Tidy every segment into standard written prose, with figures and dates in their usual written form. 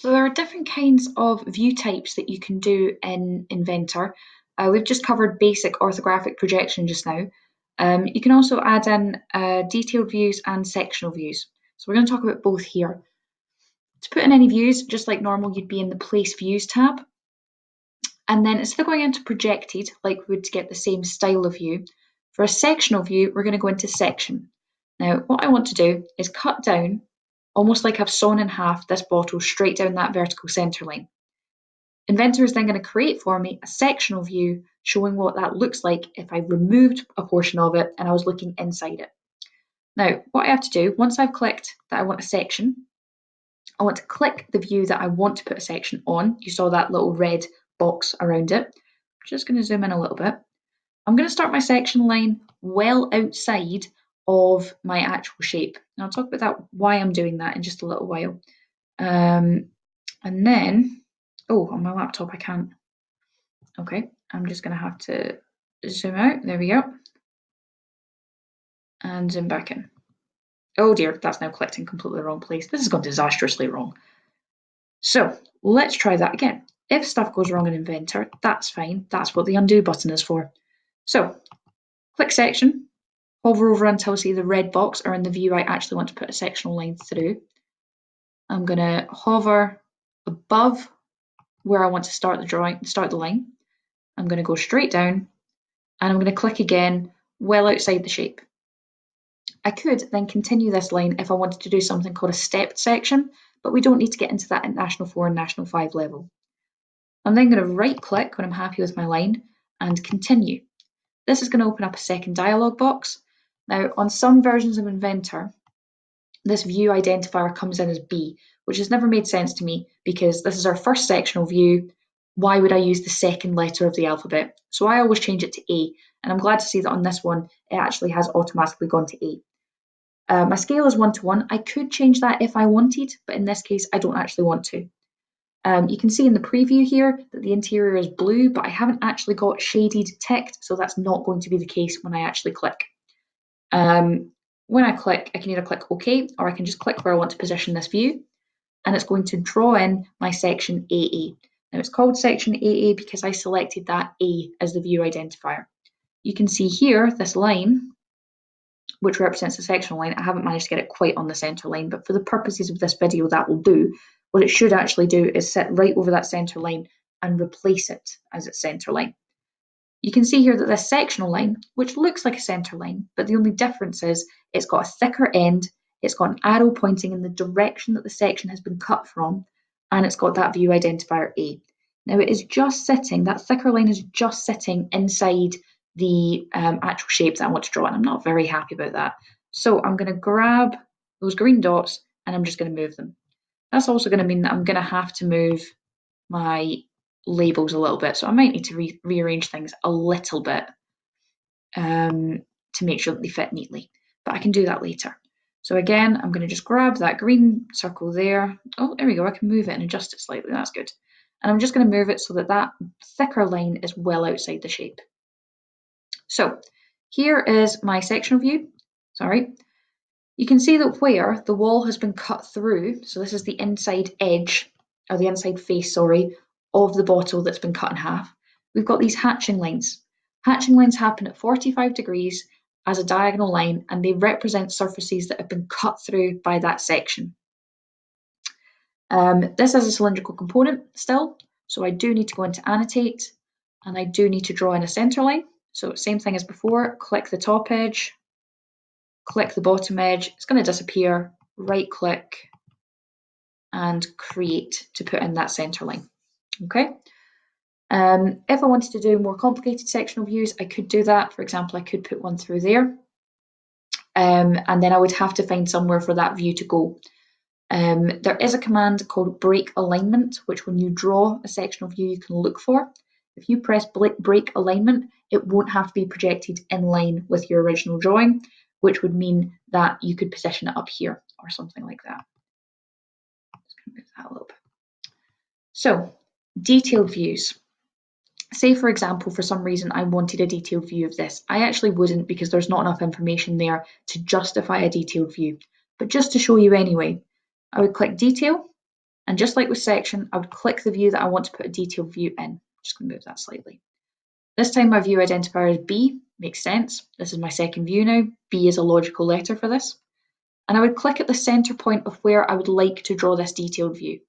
So there are different kinds of view types that you can do in Inventor. We've just covered basic orthographic projection just now. You can also add in detailed views and sectional views. So we're going to talk about both here. To put in any views, just like normal, you'd be in the Place Views tab. And then instead of going into projected, like we would to get the same style of view, for a sectional view, we're going to go into section. Now, what I want to do is cut down, almost like I've sawn in half this bottle straight down that vertical centre line. Inventor is then going to create for me a sectional view showing what that looks like if I removed a portion of it and I was looking inside it. Now, what I have to do, once I've clicked that I want a section, I want to click the view that I want to put a section on. You saw that little red box around it. I'm just going to zoom in a little bit. I'm going to start my section line well outside of my actual shape. And I'll talk about that, why I'm doing that in just a little while. And then, oh, on my laptop I can't. Okay, I'm just going to have to zoom out. There we go. And zoom back in. Oh dear, that's now clicked in completely the wrong place. This has gone disastrously wrong. So let's try that again. If stuff goes wrong in Inventor, that's fine. That's what the undo button is for. So click section, hover over until I see the red box or in the view I actually want to put a sectional line through. I'm going to hover above where I want to start the line. I'm going to go straight down and I'm going to click again well outside the shape. I could then continue this line if I wanted to do something called a stepped section, but we don't need to get into that at National 4 and National 5 level. I'm then going to right click when I'm happy with my line and continue. This is going to open up a second dialog box. Now, on some versions of Inventor, this view identifier comes in as B, which has never made sense to me because this is our first sectional view. Why would I use the second letter of the alphabet? So I always change it to A, and I'm glad to see that on this one, it actually has automatically gone to A. My scale is 1:1. I could change that if I wanted, but in this case, I don't actually want to. You can see in the preview here that the interior is blue, but I haven't actually got shaded ticked, so that's not going to be the case when I actually click. When I click, I can either click OK, or I can just click where I want to position this view, and it's going to draw in my section AA. Now it's called section AA because I selected that A as the view identifier. You can see here, this line, which represents the sectional line, I haven't managed to get it quite on the centre line, but for the purposes of this video, that will do. What it should actually do is sit right over that centre line and replace it as its centre line. You can see here that this sectional line, which looks like a centre line, but the only difference is it's got a thicker end, it's got an arrow pointing in the direction that the section has been cut from, and it's got that view identifier A. Now it is just sitting, that thicker line is just sitting inside the actual shape that I want to draw, and I'm not very happy about that. So I'm going to grab those green dots and I'm just going to move them. That's also going to mean that I'm going to have to move my labels a little bit, so I might need to rearrange things a little bit to make sure that they fit neatly, but I can do that later. So again, I'm going to just grab that green circle there. Oh, there we go. I can move it and adjust it slightly. That's good. And I'm just going to move it so that that thicker line is well outside the shape. So here is my sectional view. Sorry. You can see that where the wall has been cut through, so this is the inside edge, or the inside face, sorry, of the bottle that's been cut in half, we've got these hatching lines. Hatching lines happen at 45 degrees as a diagonal line, and they represent surfaces that have been cut through by that section. This is a cylindrical component still, so I do need to go into annotate, and I do need to draw in a centre line. So same thing as before, click the top edge, click the bottom edge, it's going to disappear, right click, and create to put in that centre line. Okay. If I wanted to do more complicated sectional views, I could do that. For example, I could put one through there, and then I would have to find somewhere for that view to go. There is a command called break alignment, which when you draw a sectional view, you can look for. If you press break alignment, it won't have to be projected in line with your original drawing, which would mean that you could position it up here or something like that. Just going to move that a little bit. So, detailed views. Say, for example, for some reason I wanted a detailed view of this. I actually wouldn't because there's not enough information there to justify a detailed view. But just to show you anyway, I would click Detail, And just like with section, I would click the view that I want to put a detailed view in. I'm just going to move that slightly. This time my view identifier is B, makes sense. This is my second view now. B is a logical letter for this. And I would click at the center point of where I would like to draw this detailed view.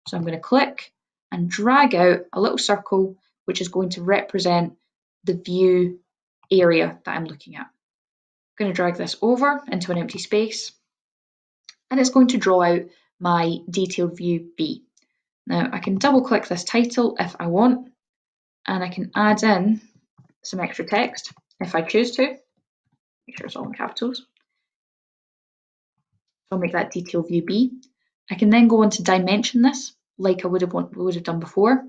So I'm going to click and drag out a little circle, which is going to represent the view area that I'm looking at. I'm going to drag this over into an empty space, and it's going to draw out my detailed view B. Now I can double click this title if I want, and I can add in some extra text if I choose to. Make sure it's all in capitals. So I'll make that detailed view B. I can then go on to dimension this like I would have done before.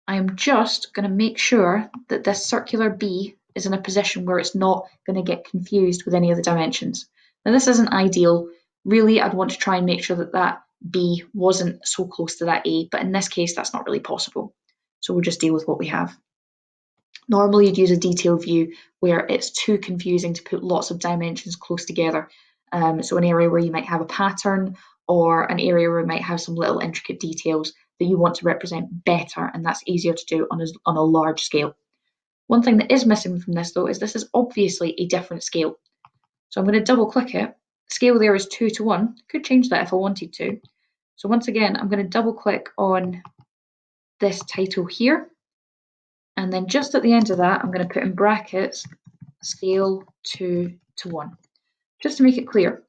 I am just going to make sure that this circular B is in a position where it's not going to get confused with any of the dimensions. Now this isn't ideal. Really, I'd want to try and make sure that that B wasn't so close to that A, but in this case, that's not really possible. So we'll just deal with what we have. Normally, you'd use a detailed view where it's too confusing to put lots of dimensions close together. So an area where you might have a pattern, or an area where you might have some little intricate details that you want to represent better, and that's easier to do on a large scale. One thing that is missing from this though is this is obviously a different scale. So I'm going to double click it. The scale there is 2:1. Could change that if I wanted to. So once again, I'm going to double click on this title here. And then just at the end of that, I'm going to put in brackets scale 2:1, just to make it clear.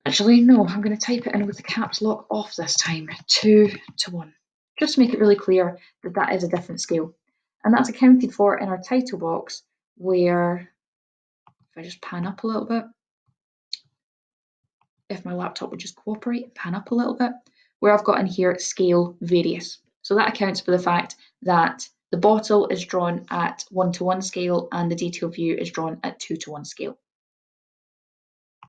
Actually, no, I'm going to type it in with the caps lock off this time, 2:1, just to make it really clear that that is a different scale. And that's accounted for in our title box, where, if I just pan up a little bit, if my laptop would just cooperate, pan up a little bit, where I've got in here scale various. So that accounts for the fact that the bottle is drawn at 1:1 scale and the detail view is drawn at 2:1 scale.